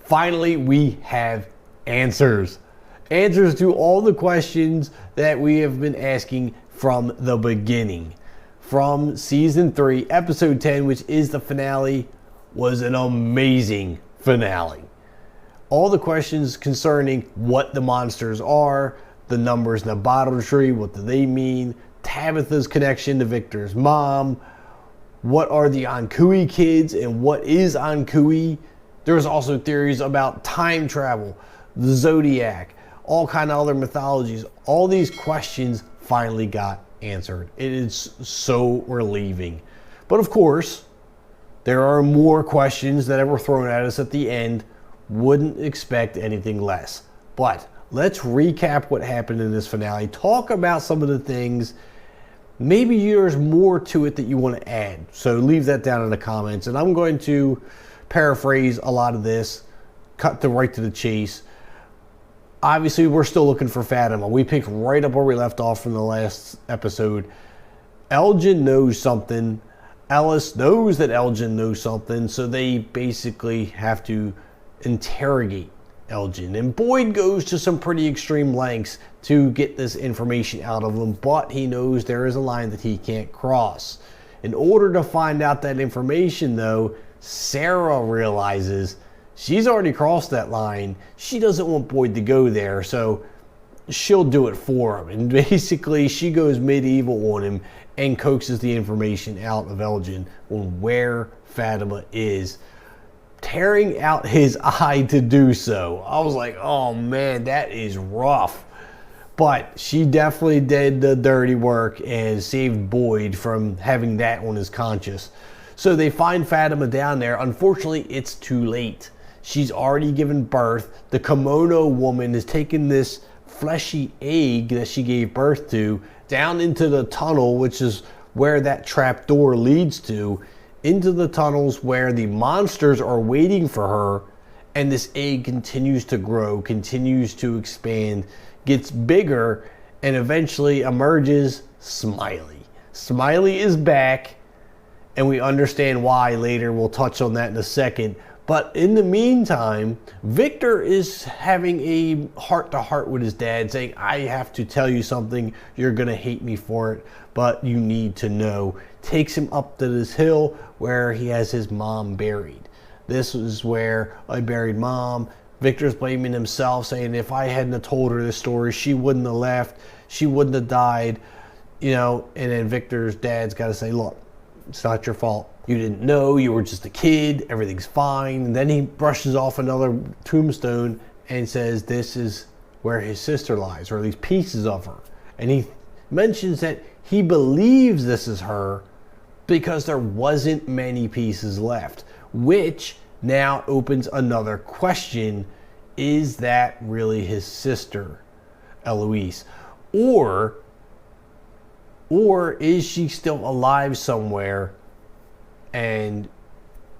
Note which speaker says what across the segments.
Speaker 1: Finally, we have answers. Answers to all the questions that we have been asking from the beginning. From season 3, episode 10, which is the finale, was an amazing finale. All the questions concerning what the monsters are, the numbers in the bottle tree, what do they mean, Tabitha's connection to Victor's mom, what are the Ankui kids and what is Ankui. There's also theories about time travel, the Zodiac, all kind of other mythologies. All these questions finally got answered. It is so relieving. But of course, there are more questions that were thrown at us at the end. Wouldn't expect anything less. But let's recap what happened in this finale. Talk about some of the things. Maybe there's more to it that you want to add. So leave that down in the comments. And I'm going to paraphrase a lot of this, cut right to the chase. Obviously, we're still looking for Fatima. We picked right up where we left off from the last episode. Elgin knows something. Ellis knows that Elgin knows something. So they basically have to interrogate Elgin. And Boyd goes to some pretty extreme lengths to get this information out of him, but he knows there is a line that he can't cross. In order to find out that information, though, Sarah realizes she's already crossed that line. She doesn't want Boyd to go there, so she'll do it for him. And basically, she goes medieval on him and coaxes the information out of Elgin on where Fatima is, tearing out his eye to do so. I was like, oh man, that is rough. But she definitely did the dirty work and saved Boyd from having that on his conscience. So they find Fatima down there. Unfortunately, it's too late. She's already given birth. The kimono woman has taken this fleshy egg that she gave birth to down into the tunnel, which is where that trap door leads to, into the tunnels where the monsters are waiting for her. And this egg continues to grow, continues to expand, gets bigger, and eventually emerges Smiley. Smiley is back, and we understand why later. We'll touch on that in a second. But in the meantime, Victor is having a heart-to-heart with his dad, saying, I have to tell you something. You're going to hate me for it, but you need to know. Takes him up to this hill where he has his mom buried. This is where I buried Mom. Victor's blaming himself, saying if I hadn't have told her this story, she wouldn't have left. She wouldn't have died. You know, and then Victor's dad's got to say, look, it's not your fault. You didn't know. You were just a kid. Everything's fine. And then he brushes off another tombstone and says this is where his sister lies, or at least pieces of her. And he mentions that he believes this is her because there wasn't many pieces left, which now opens another question. Is that really his sister, Eloise? Or is she still alive somewhere and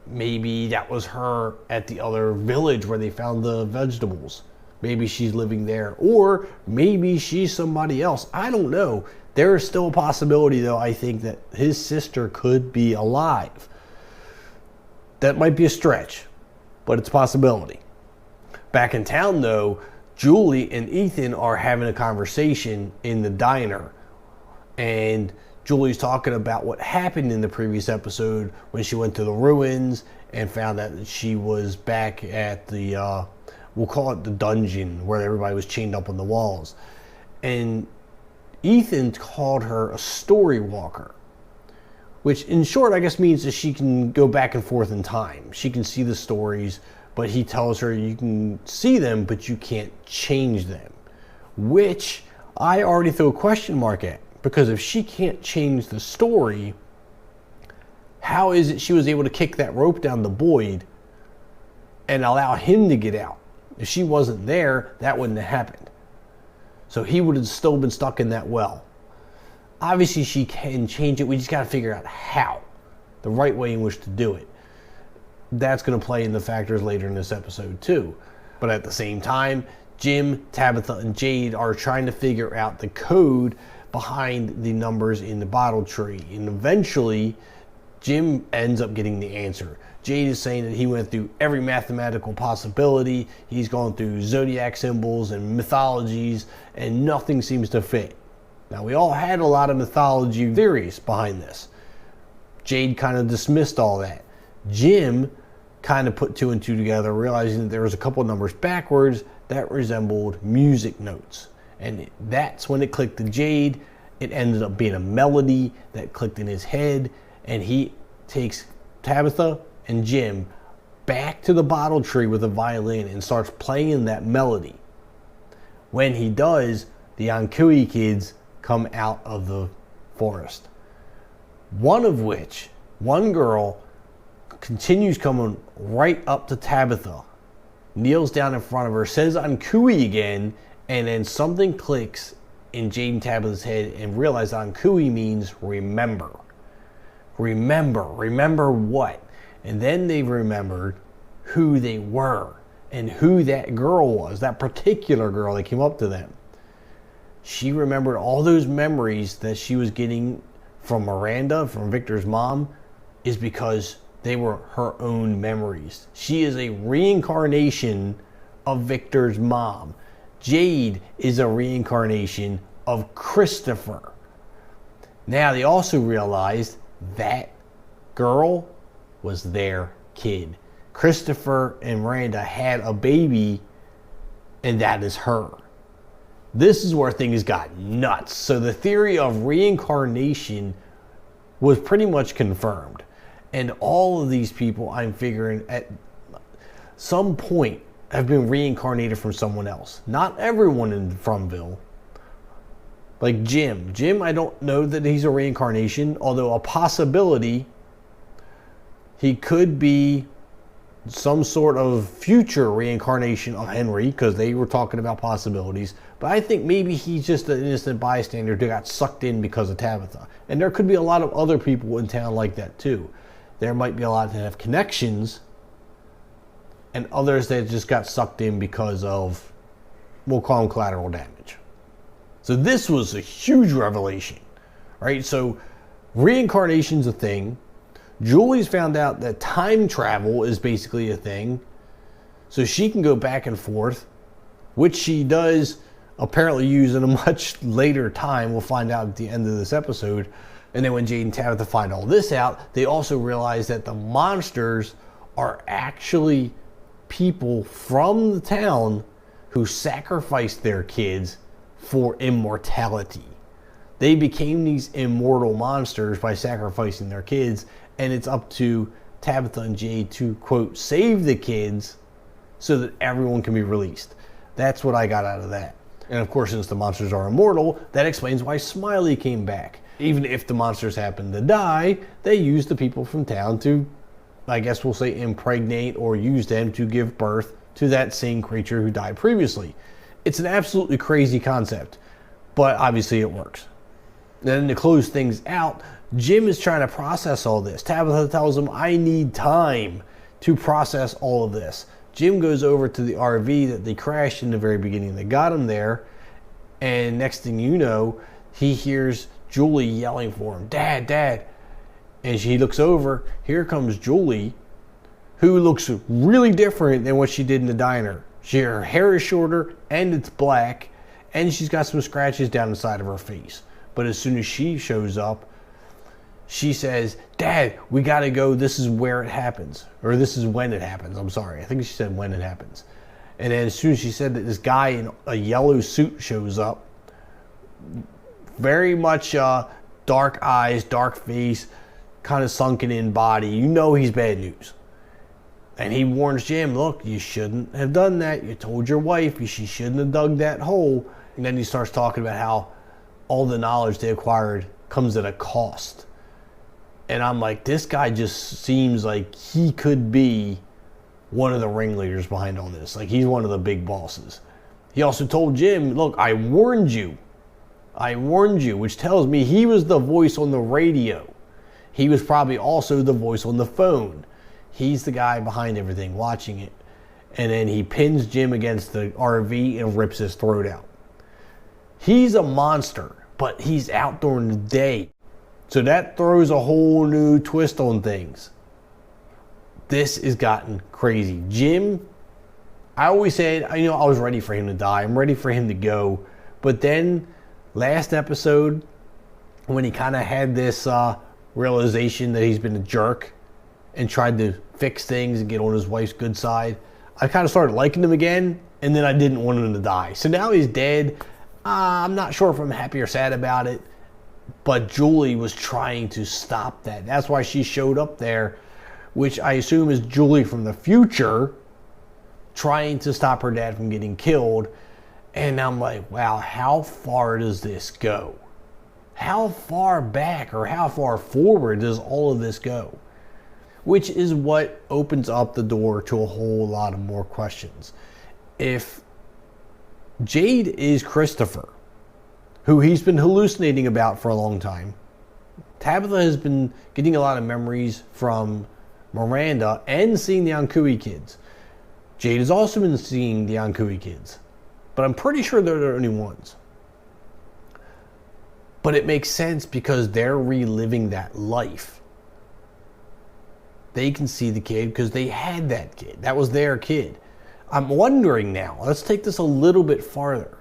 Speaker 1: maybe that was her at the other village where they found the vegetables? Maybe she's living there, or maybe she's somebody else. I don't know. There is still a possibility, though, I think, that his sister could be alive. That might be a stretch, but it's a possibility. Back in town, though, Julie and Ethan are having a conversation in the diner. And Julie's talking about what happened in the previous episode when she went to the ruins and found out that she was back at the, we'll call it the dungeon, where everybody was chained up on the walls. And Ethan called her a story walker, which in short, I guess, means that she can go back and forth in time. She can see the stories, but he tells her you can see them, but you can't change them, which I already throw a question mark at, because if she can't change the story, how is it she was able to kick that rope down to Boyd and allow him to get out? If she wasn't there, that wouldn't have happened. So he would have still been stuck in that well. Obviously, she can change it. We just got to figure out how, the right way in which to do it. That's going to play in the factors later in this episode too. But at the same time, Jim, Tabitha, and Jade are trying to figure out the code behind the numbers in the bottle tree. And eventually, Jim ends up getting the answer. Jade is saying that he went through every mathematical possibility. He's gone through zodiac symbols and mythologies, and nothing seems to fit. Now, we all had a lot of mythology theories behind this. Jade kind of dismissed all that. Jim kind of put 2 and 2 together, realizing that there was a couple of numbers backwards that resembled music notes. And that's when it clicked to Jade. It ended up being a melody that clicked in his head, and he takes Tabitha and Jim back to the bottle tree with a violin and starts playing that melody. When he does, the Ankui kids come out of the forest. One girl continues coming right up to Tabitha, kneels down in front of her, says Ankui again, and then something clicks in Jade and Tabitha's head and realize Ankui means remember. Remember what? And then they remembered who they were and who that girl was, that particular girl that came up to them. She remembered all those memories that she was getting from Miranda, from Victor's mom, is because they were her own memories. She is a reincarnation of Victor's mom. Jade is a reincarnation of Christopher. Now they also realized that girl was their kid. Christopher and Miranda had a baby, and that is her. This is where things got nuts. So the theory of reincarnation was pretty much confirmed. And all of these people, I'm figuring, at some point have been reincarnated from someone else. Not everyone in Fromville. Like Jim. Jim, I don't know that he's a reincarnation, although a possibility. He could be some sort of future reincarnation of Henry, because they were talking about possibilities. But I think maybe he's just an innocent bystander who got sucked in because of Tabitha. And there could be a lot of other people in town like that too. There might be a lot that have connections, and others that just got sucked in because of, we'll call them collateral damage. So this was a huge revelation, right? So reincarnation's a thing. Julie's found out that time travel is basically a thing. So she can go back and forth, which she does apparently use in a much later time. We'll find out at the end of this episode. And then when Jade and Tabitha find all this out, they also realize that the monsters are actually people from the town who sacrificed their kids for immortality. They became these immortal monsters by sacrificing their kids, and it's up to Tabitha and Jade to, quote, save the kids so that everyone can be released. That's what I got out of that. And of course, since the monsters are immortal, that explains why Smiley came back. Even if the monsters happen to die, they use the people from town to, I guess we'll say, impregnate or use them to give birth to that same creature who died previously. It's an absolutely crazy concept, but obviously it works. Then to close things out, Jim is trying to process all this. Tabitha tells him, I need time to process all of this. Jim goes over to the RV that they crashed in the very beginning. They got him there, and next thing you know, he hears Julie yelling for him, Dad, Dad. And he looks over, here comes Julie, who looks really different than what she did in the diner. Her hair is shorter, and it's black, and she's got some scratches down the side of her face. But as soon as she shows up, she says, Dad, we gotta go, this is where it happens. Or this is when it happens, I'm sorry. I think she said when it happens. And then as soon as she said that, this guy in a yellow suit shows up. Very much dark eyes, dark face, kind of sunken in body. You know he's bad news. And he warns Jim, look, you shouldn't have done that. You told your wife she shouldn't have dug that hole. And then he starts talking about how all the knowledge they acquired comes at a cost. And I'm like, this guy just seems like he could be one of the ringleaders behind all this. Like, he's one of the big bosses. He also told Jim, look, I warned you. I warned you, which tells me he was the voice on the radio. He was probably also the voice on the phone. He's the guy behind everything, watching it. And then he pins Jim against the RV and rips his throat out. He's a monster, but he's out during the day. So that throws a whole new twist on things. This has gotten crazy. Jim, I always said, I was ready for him to die. I'm ready for him to go. But then last episode, when he kind of had this realization that he's been a jerk and tried to fix things and get on his wife's good side, I kind of started liking him again, and then I didn't want him to die. So now he's dead. I'm not sure if I'm happy or sad about it, but Julie was trying to stop that. That's why she showed up there, which I assume is Julie from the future trying to stop her dad from getting killed. And I'm like, wow, how far does this go? How far back or how far forward does all of this go? Which is what opens up the door to a whole lot of more questions. If Jade is Christopher, who he's been hallucinating about for a long time, Tabitha has been getting a lot of memories from Miranda and seeing the Ankui kids. Jade has also been seeing the Ankui kids, but I'm pretty sure they're the only ones. But it makes sense because they're reliving that life. They can see the kid because they had that kid. That was their kid. I'm wondering now, let's take this a little bit farther.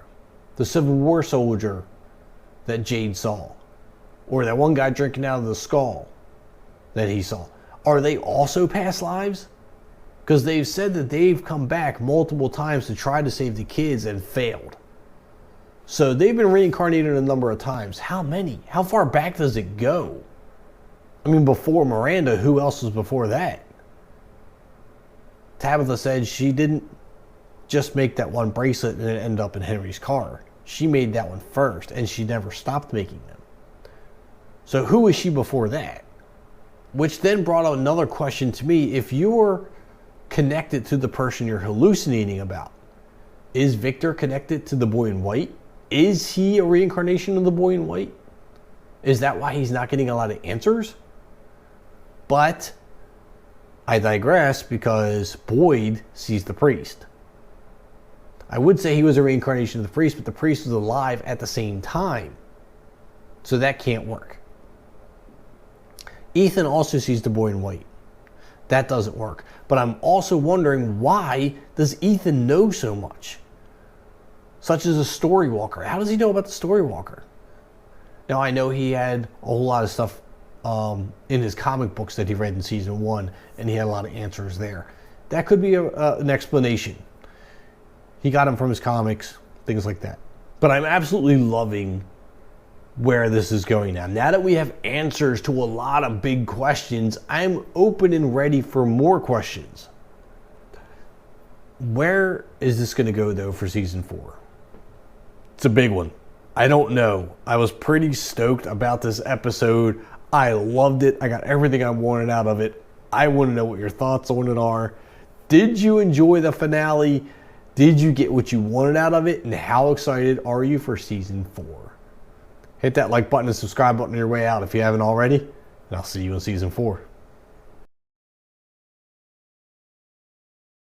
Speaker 1: The Civil War soldier that Jade saw, or that one guy drinking out of the skull that he saw, are they also past lives? Because they've said that they've come back multiple times to try to save the kids and failed. So they've been reincarnated a number of times. How many? How far back does it go? I mean, before Miranda, who else was before that? Tabitha said she didn't just make that one bracelet and it ended up in Henry's car. She made that one first, and she never stopped making them. So who was she before that? Which then brought up another question to me. If you're connected to the person you're hallucinating about, is Victor connected to the boy in white? Is he a reincarnation of the boy in white? Is that why he's not getting a lot of answers? But I digress, because Boyd sees the priest. I would say he was a reincarnation of the priest, but the priest was alive at the same time. So that can't work. Ethan also sees the boy in white. That doesn't work. But I'm also wondering, why does Ethan know so much? Such as a story walker. How does he know about the story walker? Now, I know he had a whole lot of stuff in his comic books that he read in season 1, and he had a lot of answers there. That could be an explanation. He got them from his comics, things like that. But I'm absolutely loving where this is going now. Now that we have answers to a lot of big questions, I'm open and ready for more questions. Where is this going to go, though, for season 4? It's a big one. I don't know. I was pretty stoked about this episode. I loved it. I got everything I wanted out of it. I want to know what your thoughts on it are. Did you enjoy the finale? Did you get what you wanted out of it? And how excited are you for season 4? Hit that like button and subscribe button on your way out if you haven't already. And I'll see you in season 4.